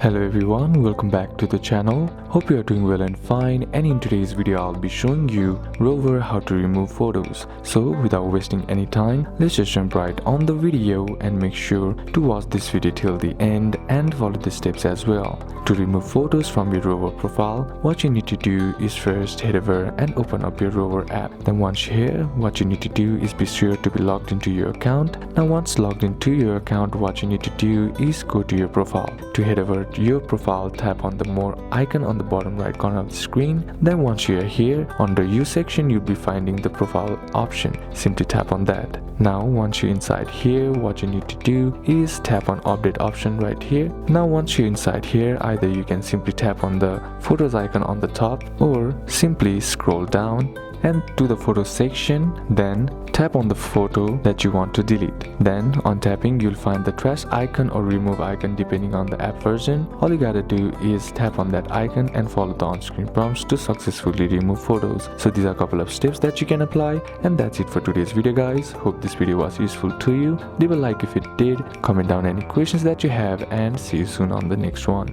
Hello everyone, welcome back to the channel. Hope you are doing well and fine, and in today's video I'll be showing you Rover how to remove photos. So without wasting any time, let's just jump right on the video and make sure to watch this video till the end and follow the steps as well. To remove photos from your Rover profile, what you need to do is first head over and open up your Rover app. Then once you're here, what you need to do is be sure to be logged into your account. Now once logged into your account, what you need to do is go to your profile. To head over to your profile, tap on the more icon on the bottom right corner of the screen. Then once you are here, under you section you'll be finding the profile option. Simply tap on that. Now once you're inside here, what you need to do is tap on update option right here. Now once you're inside here, either you can simply tap on the photos icon on the top or simply scroll down and to the photo section, then tap on the photo that you want to delete. Then on tapping you'll find the trash icon or remove icon depending on the app version. All you gotta do is tap on that icon and follow the on-screen prompts to successfully remove photos. So these are a couple of steps that you can apply, and that's it for today's video guys. Hope this video was useful to you. Leave a like if it did, comment down any questions that you have, and see you soon on the next one.